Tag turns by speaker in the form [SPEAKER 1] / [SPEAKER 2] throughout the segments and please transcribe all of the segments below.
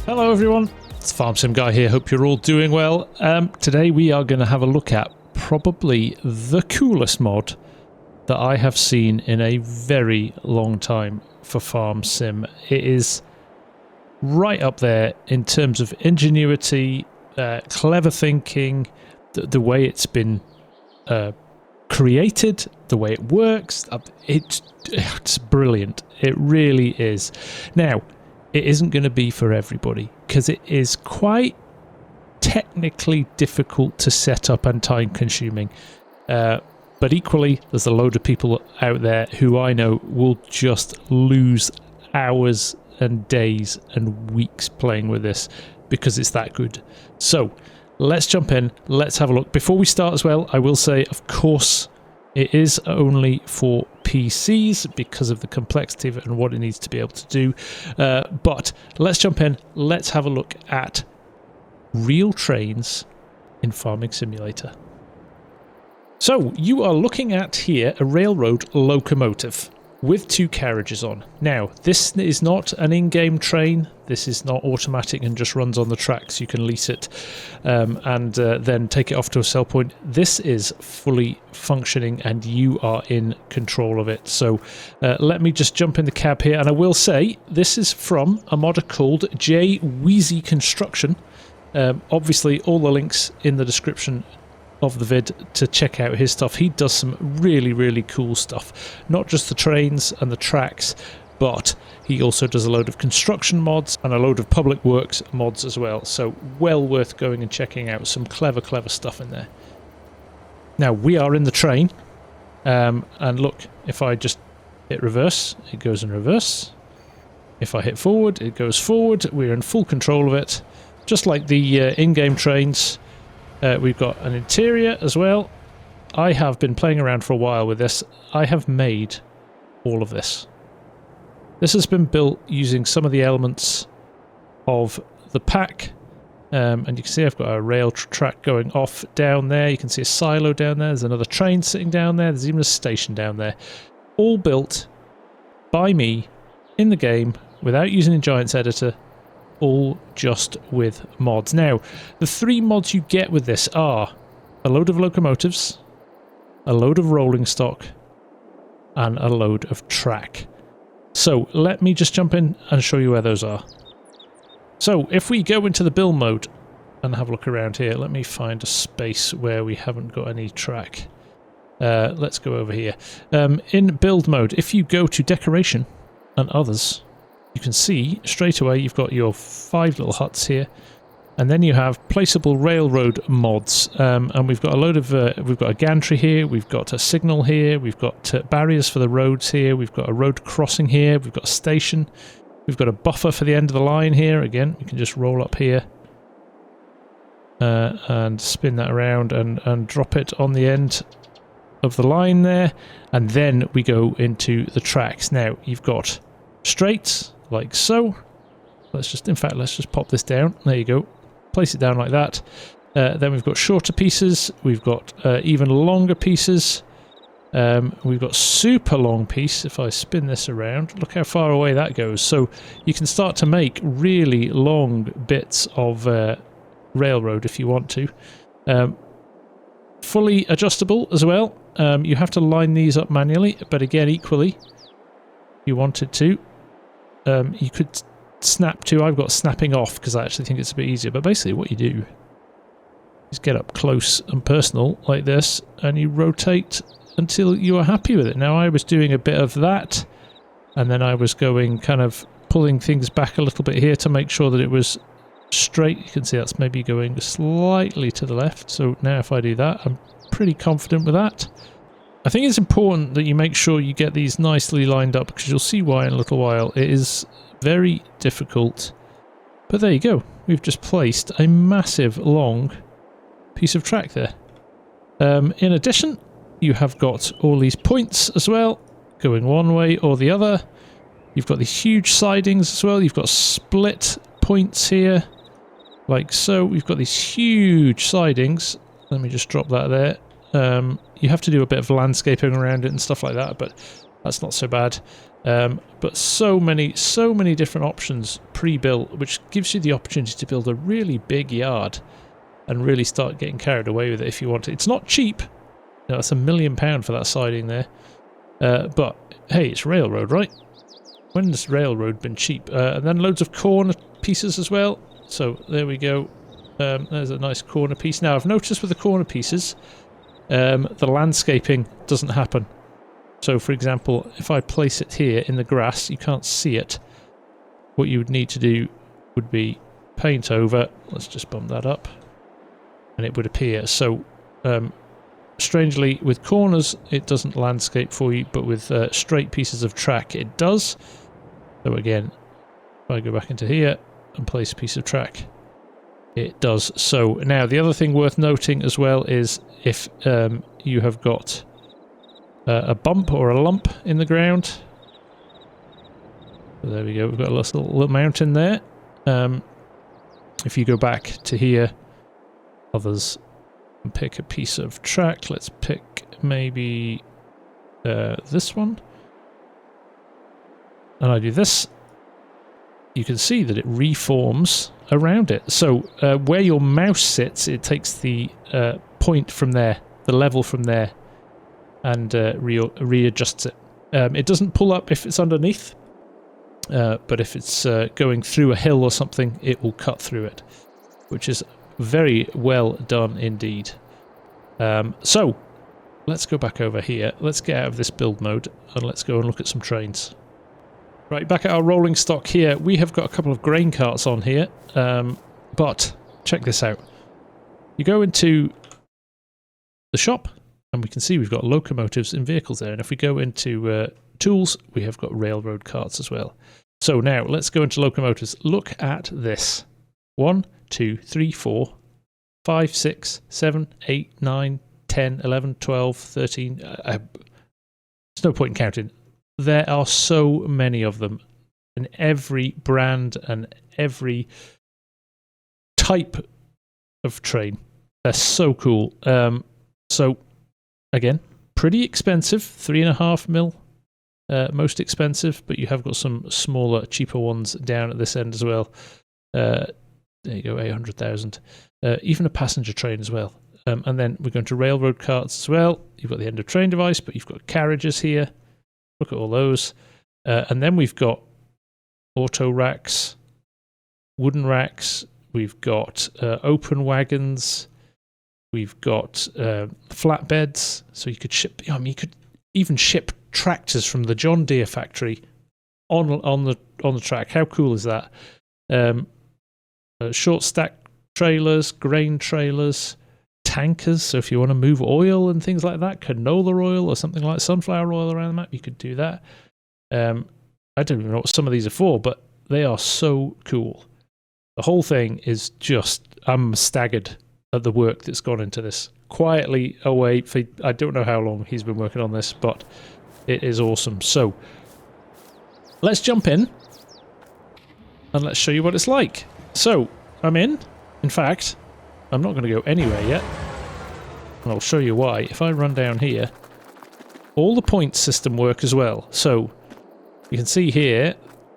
[SPEAKER 1] Hello everyone, it's FarmSimGuy here, hope you're all doing well. Today we are going to have a look at probably the coolest mod that I have seen in a very long time for FarmSim. It is right up there in terms of ingenuity, clever thinking, the way it's been created, the way it works. It's brilliant, it really is. Now, it isn't going to be for everybody because it is quite technically difficult to set up and time consuming. But equally, there's a load of people out there who I know will just lose hours and days and weeks playing with this because it's that good. So let's jump in. Let's have a look. Before we start as well, I will say, of course, it is only for PCs because of the complexity of it and what it needs to be able to do. But let's jump in. Let's have a look at real trains in Farming Simulator. So you are looking at here a railroad locomotive with two carriages on. Now, this is not an in-game train. This is not automatic and just runs on the tracks. You can lease it and then take it off to a sell point. This is fully functioning and you are in control of it. So let me just jump in the cab here. And I will say this is from a modder called J Wheezy Construction. Obviously, all the links in the description of the vid to check out his stuff. He does some really, really cool stuff. Not just the trains and the tracks, but he also does a load of construction mods and a load of public works mods as well. So well worth going and checking out. Some clever, clever stuff in there. Now we are in the train. And look, if I just hit reverse, it goes in reverse. If I hit forward, it goes forward. We're in full control of it. Just like the in-game trains. We've got an interior as well. I have been playing around for a while with this. I have made all of this. This has been built using some of the elements of the pack. And you can see I've got a rail track going off down there. You can see a silo down there. There's another train sitting down there. There's even a station down there. All built by me in the game without using a Giants editor. All just with mods. Now, the three mods you get with this are a load of locomotives, a load of rolling stock, and a load of track. So let me just jump in and show you where those are. So if we go into the build mode and have a look around here, let me find a space where we haven't got any track. Let's go over here. In build mode, if you go to decoration and others, you can see straight away you've got your 5 little huts here, and then you have placeable railroad mods, and we've got a load of we've got a gantry here, we've got a signal here, we've got barriers for the roads here, we've got a road crossing here, we've got a station, we've got a buffer for the end of the line here. Again, you can just roll up here and spin that around and drop it on the end of the line there, and then we go into the tracks. Now you've got straights like so. Let's just pop this down. There you go. Place it down like that. Then we've got shorter pieces. We've got even longer pieces. We've got super long piece. If I spin this around, look how far away that goes. So you can start to make really long bits of railroad if you want to. Fully adjustable as well. You have to line these up manually, but again, equally, if you wanted to, you could snap to. I've got snapping off because I actually think it's a bit easier. But basically what you do is get up close and personal like this, and you rotate until you are happy with it. Now I was doing a bit of that, and then I was going kind of pulling things back a little bit here to make sure that it was straight. You can see that's maybe going slightly to the left. So now if I do that, I'm pretty confident with that. I think it's important that you make sure you get these nicely lined up, because you'll see why in a little while. It is very difficult. But there you go. We've just placed a massive long piece of track there. In addition, you have got all these points as well, going one way or the other. You've got these huge sidings as well. You've got split points here, like so. We've got these huge sidings. Let me just drop that there. You have to do a bit of landscaping around it and stuff like that, but that's not so bad. But so many different options pre-built, which gives you the opportunity to build a really big yard and really start getting carried away with it if you want to. It's not cheap. You know, that's £1 million for that siding there. But hey, it's railroad, right? When's railroad been cheap? And then loads of corner pieces as well. So there we go. There's a nice corner piece. Now I've noticed with the corner pieces, the landscaping doesn't happen. So for example, if I place it here in the grass, you can't see it. What you would need to do would be paint over. Let's just bump that up. And it would appear. So strangely, with corners, it doesn't landscape for you, but with straight pieces of track, it does. So again, if I go back into here and place a piece of track, it does. So now the other thing worth noting as well is if you have got a bump or a lump in the ground. So there we go, we've got a little mountain there. If you go back to here, others, and pick a piece of track, let's pick maybe this one. And I do this, you can see that it reforms around it. So where your mouse sits, it takes the point from there, the level from there, and readjusts it. It doesn't pull up if it's underneath, but if it's going through a hill or something, it will cut through it, which is very well done indeed. So let's go back over here. Let's get out of this build mode and let's go and look at some trains. Right, back at our rolling stock here, we have got a couple of grain carts on here, but check this out. You go into the shop and we can see we've got locomotives and vehicles there, and if we go into tools, we have got railroad carts as well. So now let's go into locomotives. Look at this. 1, 2, 3, 4, 5, 6, 7, 8, 9, 10, 11, 12, 13. There's no point in counting. There are so many of them in every brand and every type of train. They're so cool. So again, pretty expensive, 3.5 mil. Most expensive, but you have got some smaller, cheaper ones down at this end as well. There you go, 800,000. Even a passenger train as well. And then we're going to railroad carts as well. You've got the end of train device, but you've got carriages here. Look at all those. And then we've got auto racks, wooden racks. We've got open wagons. We've got flatbeds. So you could ship, I mean, you could even ship tractors from the John Deere factory on the track. How cool is that? Short stack trailers, grain trailers, tankers. So if you want to move oil and things like that, canola oil or something like sunflower oil around the map, you could do that. I don't even know what some of these are for, but they are so cool. The whole thing is just, I'm staggered at the work that's gone into this. Quietly away for, I don't know how long he's been working on this, but it is awesome. So let's jump in and let's show you what it's like. So I'm in. In fact, I'm not going to go anywhere yet. And I'll show you why. If I run down here, all the point system work as well. So you can see here,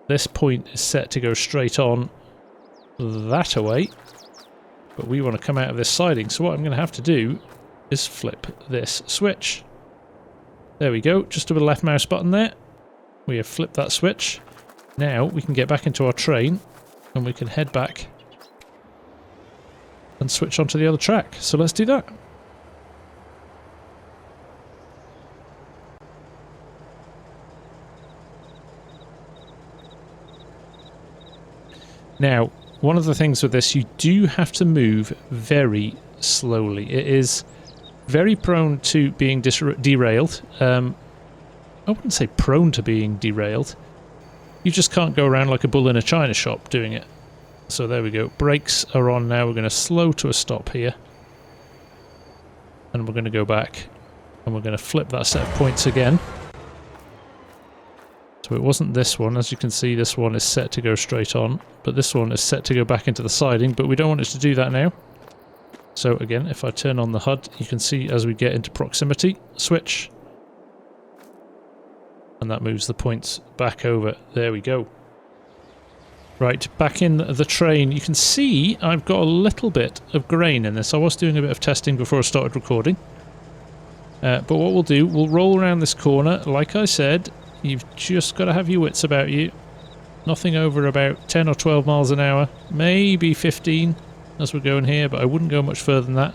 [SPEAKER 1] this point is set to go straight on that away. But we want to come out of this siding. So what I'm going to have to do is flip this switch. There we go. Just with the left mouse button there. We have flipped that switch. Now we can get back into our train and we can head back and switch onto the other track. So let's do that. Now, one of the things with this, you do have to move very slowly. It is very prone to being derailed. I wouldn't say prone to being derailed. You just can't go around like a bull in a china shop doing it. So there we go. Brakes are on now. We're going to slow to a stop here. And we're going to go back. And we're going to flip that set of points again. So it wasn't this one. As you can see, this one is set to go straight on. But this one is set to go back into the siding. But we don't want it to do that now. So again, if I turn on the HUD, you can see as we get into proximity, switch. And that moves the points back over. There we go. Right, back in the train. You can see I've got a little bit of grain in this. I was doing a bit of testing before I started recording. But what we'll do, we'll roll around this corner. Like I said, you've just got to have your wits about you. Nothing over about 10 or 12 miles an hour. Maybe 15 as we're going here, but I wouldn't go much further than that.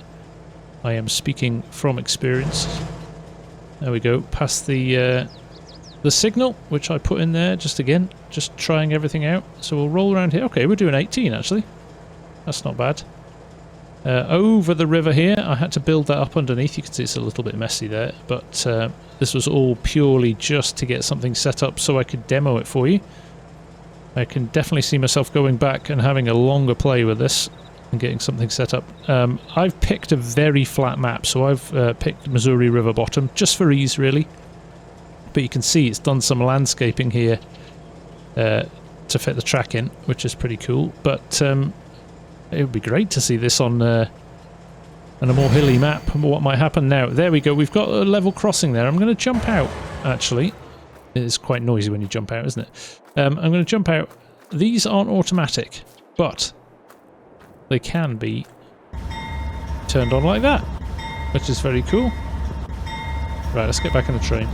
[SPEAKER 1] I am speaking from experience. There we go, past the signal, which I put in there, just trying everything out. So we'll roll around here. Okay, we're doing 18 actually. That's not bad. Over the river here, I had to build that up underneath. You can see it's a little bit messy there, but this was all purely just to get something set up so I could demo it for you. I can definitely see myself going back and having a longer play with this and getting something set up. I've picked a very flat map, so I've picked Missouri River bottom, just for ease really. But you can see it's done some landscaping here to fit the track in, which is pretty cool. But it would be great to see this on a more hilly map and what might happen now. There we go, we've got a level crossing there. I'm going to jump out, actually. It's quite noisy when you jump out, isn't it? I'm going to jump out. These aren't automatic, but they can be turned on like that, which is very cool. Right, let's get back in the train.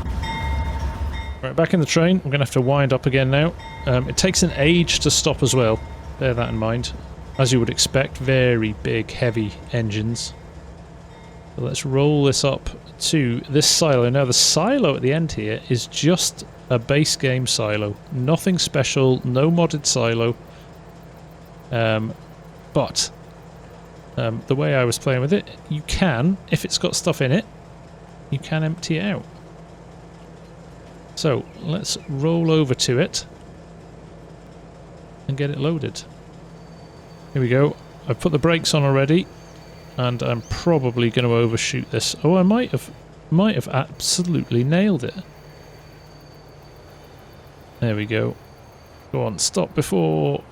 [SPEAKER 1] Right, back in the train. We're going to have to wind up again now. It takes an age to stop as well. Bear that in mind. As you would expect, very big, heavy engines. So let's roll this up to this silo. Now, the silo at the end here is just a base game silo. Nothing special, no modded silo. But the way I was playing with it, you can, if it's got stuff in it, you can empty it out. So let's roll over to it and get it loaded. Here we go. I've put the brakes on already, and I'm probably going to overshoot this. Oh, I might have absolutely nailed it. There we go. Go on, stop before.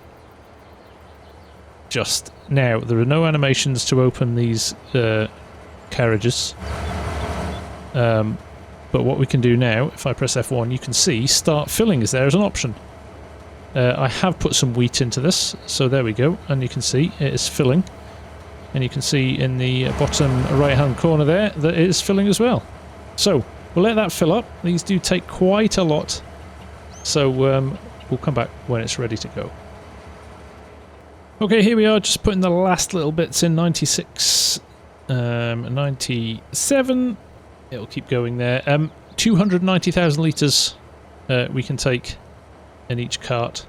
[SPEAKER 1] Just now. There are no animations to open these carriages. But what we can do now, if I press F1, you can see start filling is there as an option. I have put some wheat into this, so there we go, and you can see it is filling. And you can see in the bottom right hand corner there that it is filling as well. So we'll let that fill up. These do take quite a lot, so we'll come back when it's ready to go. Okay, here we are, just putting the last little bits in. 96, 97. It'll keep going there. 290,000 litres we can take in each cart.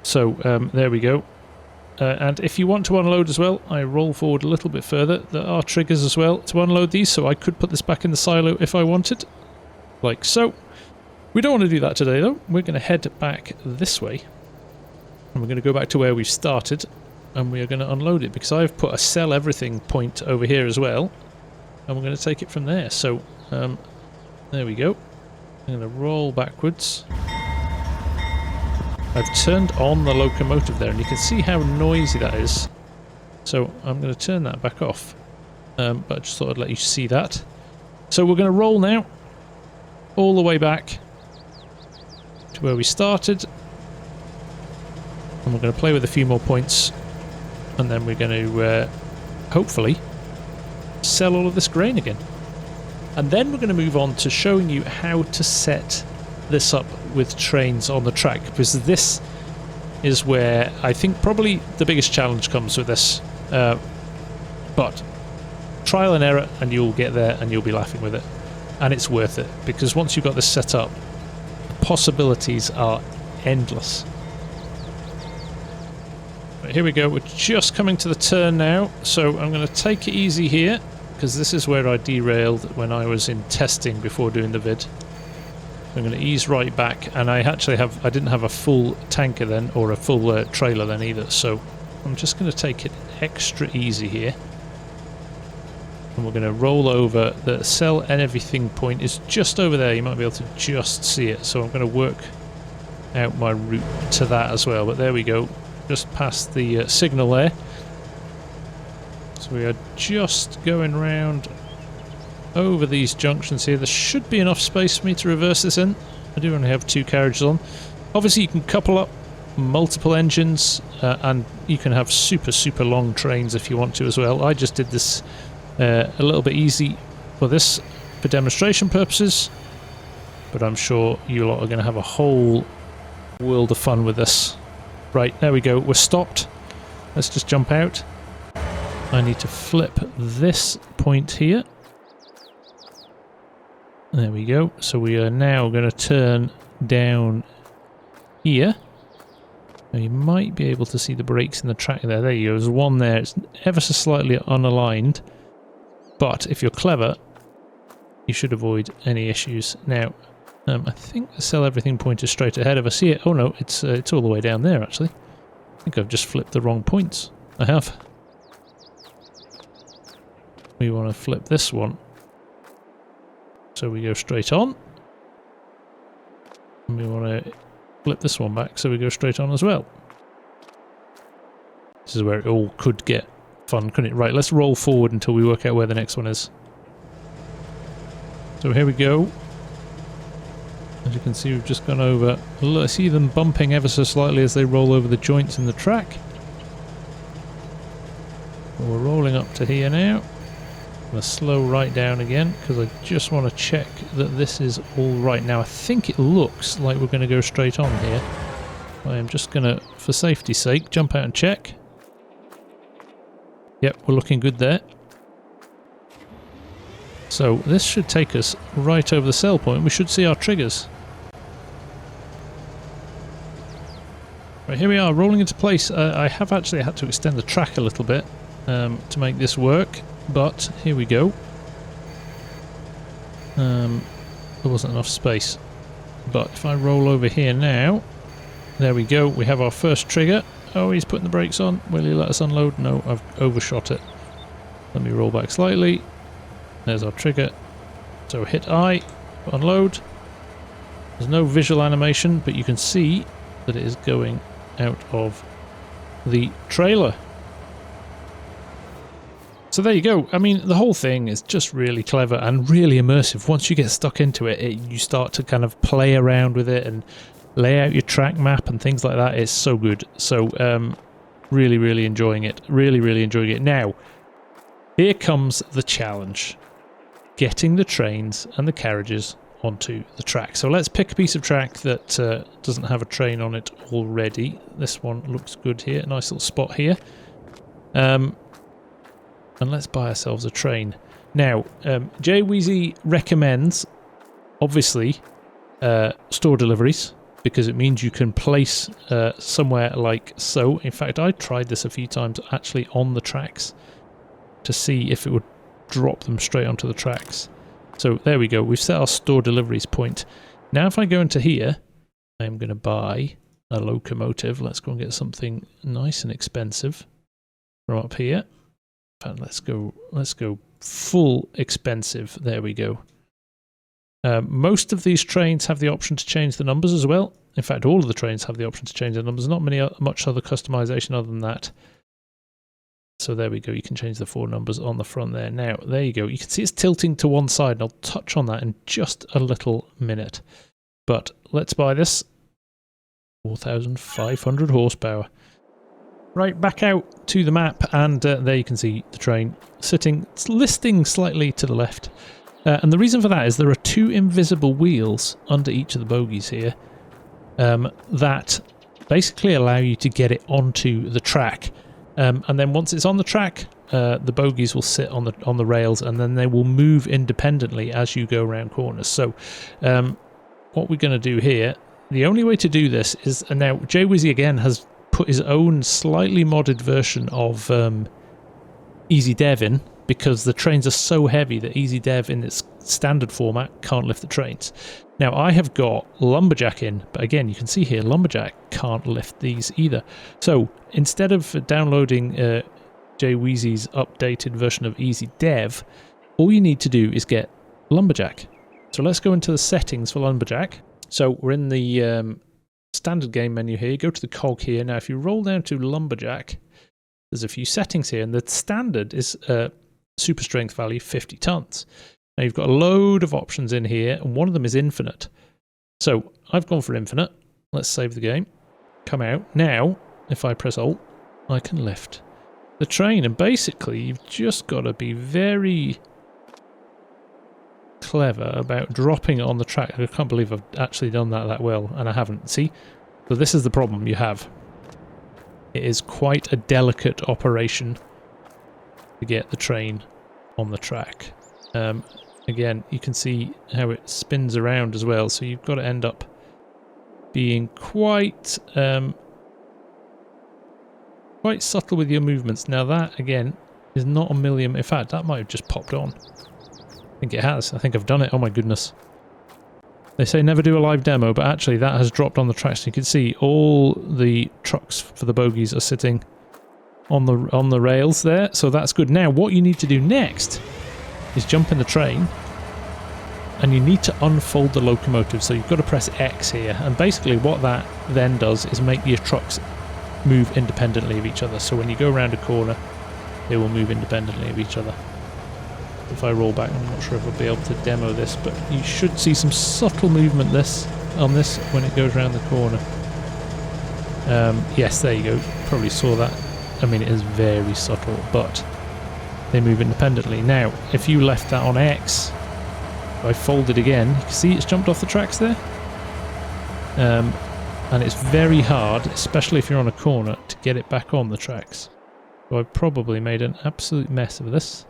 [SPEAKER 1] So there we go. And if you want to unload as well, I roll forward a little bit further. There are triggers as well to unload these, so I could put this back in the silo if I wanted. Like so. We don't want to do that today though. We're going to head back this way. And we're going to go back to where we started. And we are going to unload it, because I've put a sell everything point over here as well. And we're going to take it from there. So, there we go. I'm going to roll backwards. I've turned on the locomotive there, and you can see how noisy that is. So, I'm going to turn that back off. But I just thought I'd let you see that. So, we're going to roll now. All the way back to where we started. And we're going to play with a few more points. And then we're going to, hopefully, sell all of this grain again. And then we're going to move on to showing you how to set this up with trains on the track, because this is where I think probably the biggest challenge comes with this. But trial and error, and you'll get there and you'll be laughing with it. And it's worth it, because once you've got this set up, the possibilities are endless. Here we go, we're just coming to the turn now, so I'm going to take it easy here, because this is where I derailed when I was in testing before doing the vid. I'm going to ease right back, and I didn't have a full tanker then, or a full trailer then either, so I'm just going to take it extra easy here. And we're going to roll over. The sell and everything point is just over there, you might be able to just see it, so I'm going to work out my route to that as well, but there we go. Just past the signal there. So we are just going round over these junctions here. There should be enough space for me to reverse this in. I do only have 2 carriages on. Obviously you can couple up multiple engines and you can have super long trains if you want to as well. I just did this a little bit easy for this for demonstration purposes, but I'm sure you lot are going to have a whole world of fun with this. Right, there we go, we're stopped. Let's just jump out. I need to flip this point here. There we go. So we are now going to turn down here. Now you might be able to see the brakes in the track there. There you go. There's one there. It's ever so slightly unaligned. But if you're clever, you should avoid any issues. Now, I think the sell everything point is straight ahead of us here. Oh no, it's all the way down there actually. I think I've just flipped the wrong points. I have. We want to flip this one. So we go straight on. And we want to flip this one back so we go straight on as well. This is where it all could get fun, couldn't it? Right, let's roll forward until we work out where the next one is. So here we go. As you can see, we've just gone over. I see them bumping ever so slightly as they roll over the joints in the track. We're rolling up to here now. I'm going to slow right down again because I just want to check that this is all right. Now I think it looks like we're going to go straight on here. I am just going to, for safety's sake, jump out and check. Yep, we're looking good there. So this should take us right over the sell point. We should see our triggers. Right, here we are, rolling into place. I have actually had to extend the track a little bit to make this work. But here we go. There wasn't enough space. But if I roll over here now, there we go. We have our first trigger. Oh, he's putting the brakes on. Will he let us unload? No, I've overshot it. Let me roll back slightly. There's our trigger. So hit I, unload. There's no visual animation, but you can see that it is going out of the trailer. So there you go. I mean, the whole thing is just really clever and really immersive. Once you get stuck into it, you start to kind of play around with it and lay out your track map and things like that. It's so good. So really enjoying it. Really enjoying it. Now, here comes the challenge. Getting the trains and the carriages onto the track. So let's pick a piece of track that doesn't have a train on it already. This one looks good here. Nice little spot here. And let's buy ourselves a train. Now, JWeezy recommends, obviously, store deliveries, because it means you can place somewhere like so. In fact, I tried this a few times actually on the tracks to see if it would drop them straight onto the tracks. So there we go. We've set our store deliveries point. Now, if I go into here, I'm going to buy a locomotive. Let's go and get something nice and expensive from up here. And let's go full expensive. There we go. Most of these trains have the option to change the numbers as well. In fact, all of the trains have the option to change the numbers. Not much other customization other than that. So there we go. You can change the 4 numbers on the front there. Now, there you go. You can see it's tilting to one side, and I'll touch on that in just a little minute. But let's buy this. 4,500 horsepower. Right, back out to the map, and there you can see the train sitting, listing slightly to the left. And the reason for that is there are 2 invisible wheels under each of the bogies here that basically allow you to get it onto the track. And then once it's on the track, the bogies will sit on the rails, and then they will move independently as you go around corners. So what we're going to do here, the only way to do this is, and now JWeezy again has put his own slightly modded version of Easy Dev in, because the trains are so heavy that Easy Dev in its standard format can't lift the trains. Now I have got Lumberjack in, but again you can see here Lumberjack can't lift these either. So instead of downloading JWeezy's updated version of Easy Dev, all you need to do is get Lumberjack. So let's go into the settings for Lumberjack. So we're in the standard game menu here. Go to the cog here. Now if you roll down to Lumberjack, there's a few settings here, and the standard is super strength value 50 tons. Now you've got a load of options in here, and one of them is infinite. So I've gone for infinite. Let's save the game. Come out. Now, if I press Alt, I can lift the train. And basically, you've just got to be very clever about dropping it on the track. I can't believe I've actually done that well, and I haven't. See? So this is the problem you have. It is quite a delicate operation to get the train on the track. Again, you can see how it spins around as well, so you've got to end up being quite quite subtle with your movements. Now that, again, is not a million... In fact, that might have just popped on. I think it has. I think I've done it. Oh my goodness. They say never do a live demo, but actually that has dropped on the tracks. You can see all the trucks for the bogies are sitting on the rails there, so that's good. Now, what you need to do next is jump in the train, and you need to unfold the locomotive. So you've got to press X here, and basically what that then does is make your trucks move independently of each other. So when you go around a corner, they will move independently of each other. If I roll back, I'm not sure if I'll be able to demo this, but you should see some subtle movement on this when it goes around the corner. Yes, there you go. Probably saw that. I mean, it is very subtle, but they move independently. Now, if you left that on X, if I fold it again, you can see it's jumped off the tracks there. And it's very hard, especially if you're on a corner, to get it back on the tracks. So I've probably made an absolute mess of this.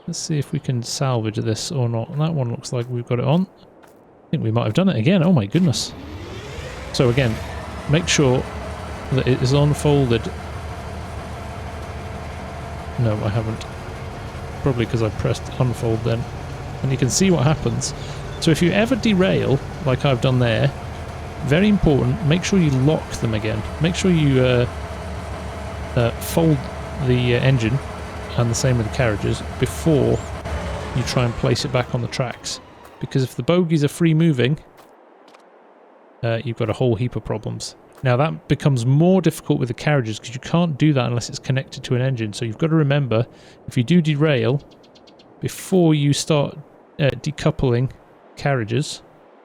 [SPEAKER 1] Let's see if we can salvage this or not. That one looks like we've got it on. I think we might have done it again. Oh my goodness. So again, make sure that it is unfolded. No, I haven't. Probably because I pressed unfold then. And you can see what happens. So if you ever derail, like I've done there, very important, make sure you lock them again. Make sure you fold the engine, and the same with the carriages, before you try and place it back on the tracks. Because if the bogies are free moving, you've got a whole heap of problems. Now that becomes more difficult with the carriages because you can't do that unless it's connected to an engine. So you've got to remember, if you do derail, before you start decoupling carriages...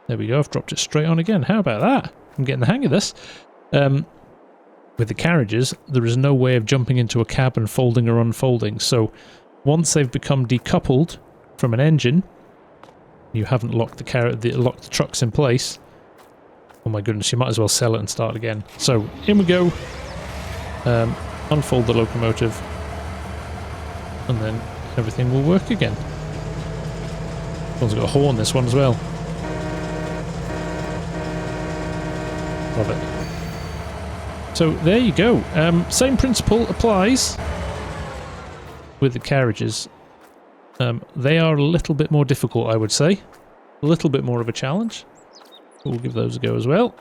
[SPEAKER 1] There we go, I've dropped it straight on again. How about that? I'm getting the hang of this. With the carriages, there is no way of jumping into a cab and folding or unfolding. So once they've become decoupled from an engine, you haven't locked locked the trucks in place. Oh my goodness, you might as well sell it and start again. So in we go. Unfold the locomotive, and then everything will work again. This one's got a horn, this one as well. Love it. So there you go. Same principle applies with the carriages. They are a little bit more difficult, I would say. A little bit more of a challenge. We'll give those a go as well.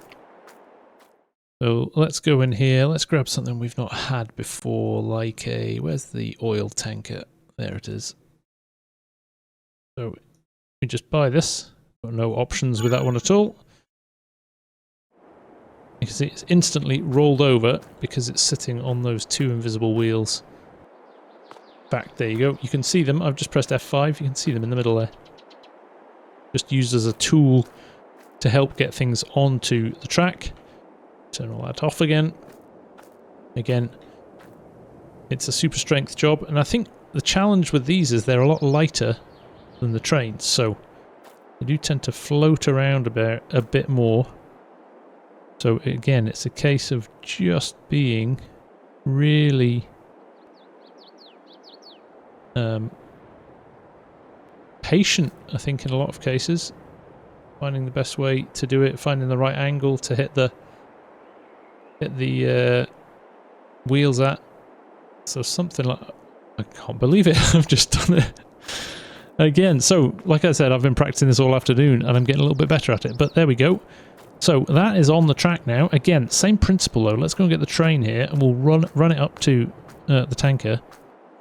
[SPEAKER 1] So let's go in here. Let's grab something we've not had before, like a... Where's the oil tanker? There it is. So we just buy this. Got no options with that one at all. You can see it's instantly rolled over because it's sitting on those two invisible wheels. Back, there you go. You can see them. I've just pressed F5. You can see them in the middle there. Just used as a tool to help get things onto the track. Turn all that off again. Again, it's a super strength job, and I think the challenge with these is they're a lot lighter than the trains, so they do tend to float around a bit more. So again, it's a case of just being really patient, I think, in a lot of cases. Finding the best way to do it, finding the right angle to hit the wheels at. So something like... I can't believe it, I've just done it again. So, like I said, I've been practicing this all afternoon and I'm getting a little bit better at it, but there we go. So that is on the track now. Again, same principle though. Let's go and get the train here and we'll run it up to the tanker.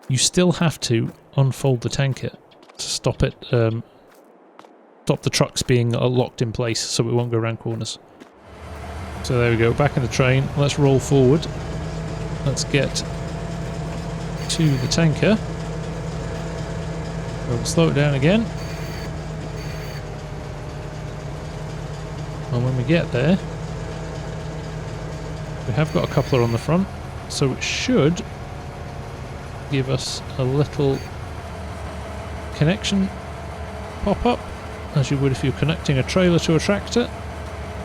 [SPEAKER 1] You still have to unfold the tanker to stop it, stop the trucks being locked in place so it won't go around corners. So there we go, back in the train. Let's roll forward. Let's get to the tanker. We'll slow it down again. And when we get there, we have got a coupler on the front, so it should give us a little connection pop up, as you would if you're connecting a trailer to a tractor,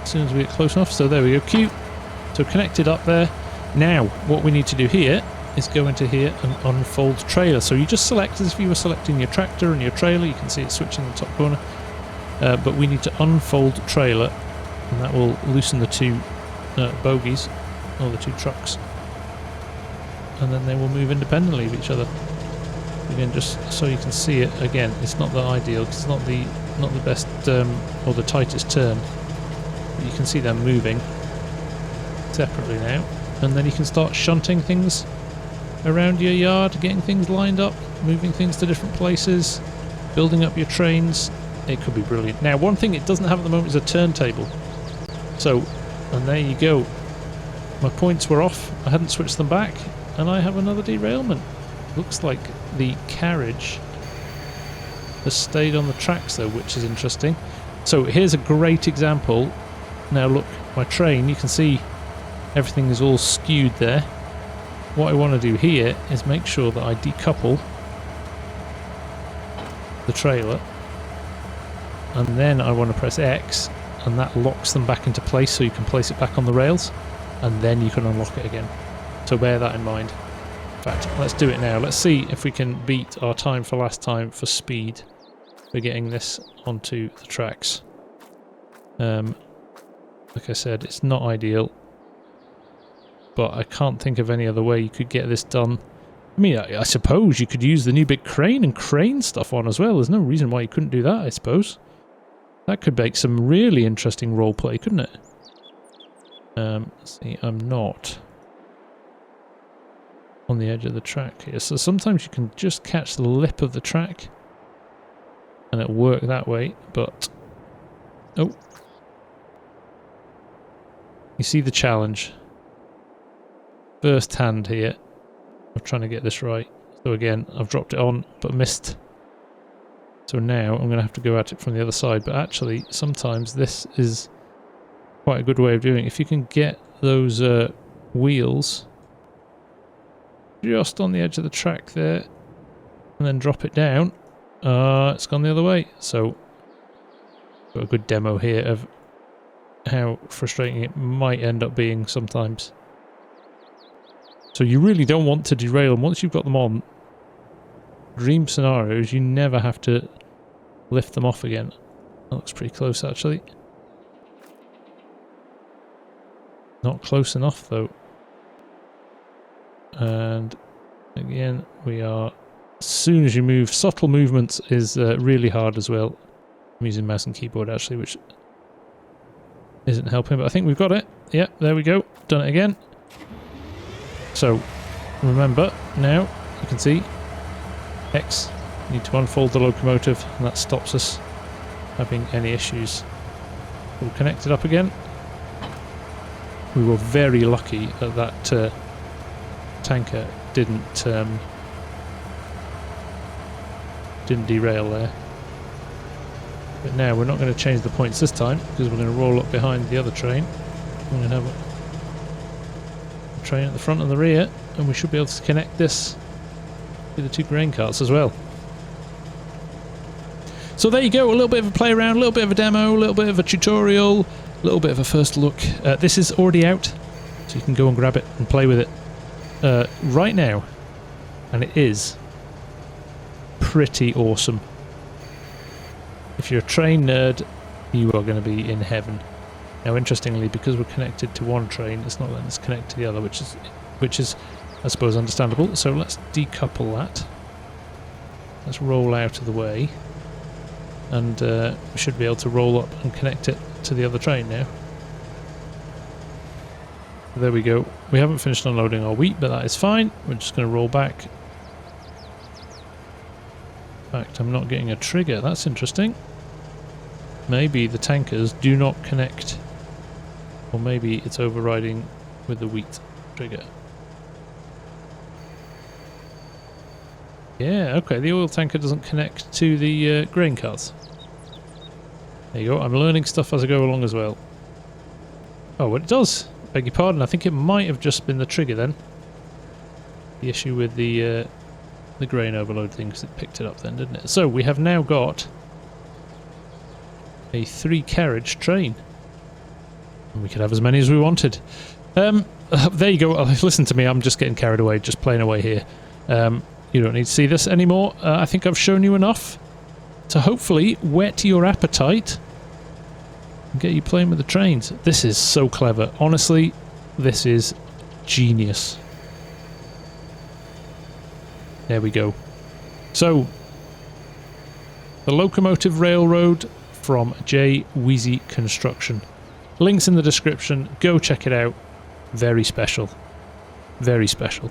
[SPEAKER 1] as soon as we get close enough. So there we go, cute. So connected up there. Now, what we need to do here is go into here and unfold trailer. So you just select as if you were selecting your tractor and your trailer. You can see it switching in the top corner. But we need to unfold trailer, and that will loosen the two bogies, or the two trucks, and then they will move independently of each other. Again, just so you can see it. Again, it's not the ideal, it's not the best or the tightest turn. But you can see them moving separately now, and then you can start shunting things around your yard, getting things lined up, moving things to different places, building up your trains. It could be brilliant. Now, one thing it doesn't have at the moment is a turntable. So, and there you go. My points were off. I hadn't switched them back, and I have another derailment. Looks like the carriage has stayed on the tracks though, which is interesting. So here's a great example. Now look, my train, you can see everything is all skewed there. What I want to do here is make sure that I decouple the trailer, and then I want to press X, and that locks them back into place, so you can place it back on the rails, and then you can unlock it again. So bear that in mind. In fact, let's do it now. Let's see if we can beat our time for last time for speed. We're getting this onto the tracks. Like I said, it's not ideal, but I can't think of any other way you could get this done. I mean, I suppose you could use the new big crane and crane stuff on as well. There's no reason why you couldn't do that, I suppose. That could make some really interesting roleplay, couldn't it? See, I'm not on the edge of the track here, so sometimes you can just catch the lip of the track and it'll work that way, but oh, you see the challenge first hand here of trying to get this right. So again, I've dropped it on but missed, so now I'm going to have to go at it from the other side. But actually sometimes this is quite a good way of doing it. If you can get those wheels just on the edge of the track there and then drop it down, it's gone the other way. So got a good demo here of how frustrating it might end up being sometimes. So you really don't want to derail them. Once you've got them on, dream scenarios, you never have to lift them off again. That looks pretty close actually. Not close enough though. And again, we are, as soon as you move, subtle movements is really hard as well. I'm using mouse and keyboard actually, which isn't helping, but I think we've got it. Yep, there we go. Done it again. So remember, now you can see X, you need to unfold the locomotive, and that stops us having any issues. We'll connect it up again. We were very lucky that that tanker didn't derail there. But now we're not going to change the points this time, because we're going to roll up behind the other train. We're going to have a train at the front and the rear, and we should be able to connect this with the two grain carts as well. So there you go, a little bit of a play around, a little bit of a demo, a little bit of a tutorial, a little bit of a first look. This is already out, so you can go and grab it and play with it right now, and it is pretty awesome. If you're a train nerd, you are going to be in heaven. Now interestingly, because we're connected to one train, it's not letting us connect to the other, which is I suppose understandable. So let's decouple that. Let's roll out of the way, and we should be able to roll up and connect it to the other train now. There we go. We haven't finished unloading our wheat, but that is fine. We're just going to roll back. In fact, I'm not getting a trigger. That's interesting. Maybe the tankers do not connect, or maybe it's overriding with the wheat trigger. Yeah, okay, the oil tanker doesn't connect to the grain carts. There you go, I'm learning stuff as I go along as well. Oh, it does. Beg your pardon. I think it might have just been the trigger then. The issue with the grain overload thing, because it picked it up then, didn't it? So we have now got a 3-carriage train. And we could have as many as we wanted. There you go. Listen to me. I'm just getting carried away, just playing away here. You don't need to see this anymore. I think I've shown you enough to hopefully whet your appetite and get you playing with the trains. This is so clever. Honestly, this is genius. There we go. So, the Locomotive Railroad from J. Wheezy Construction. Links in the description. Go check it out. Very special. Very special.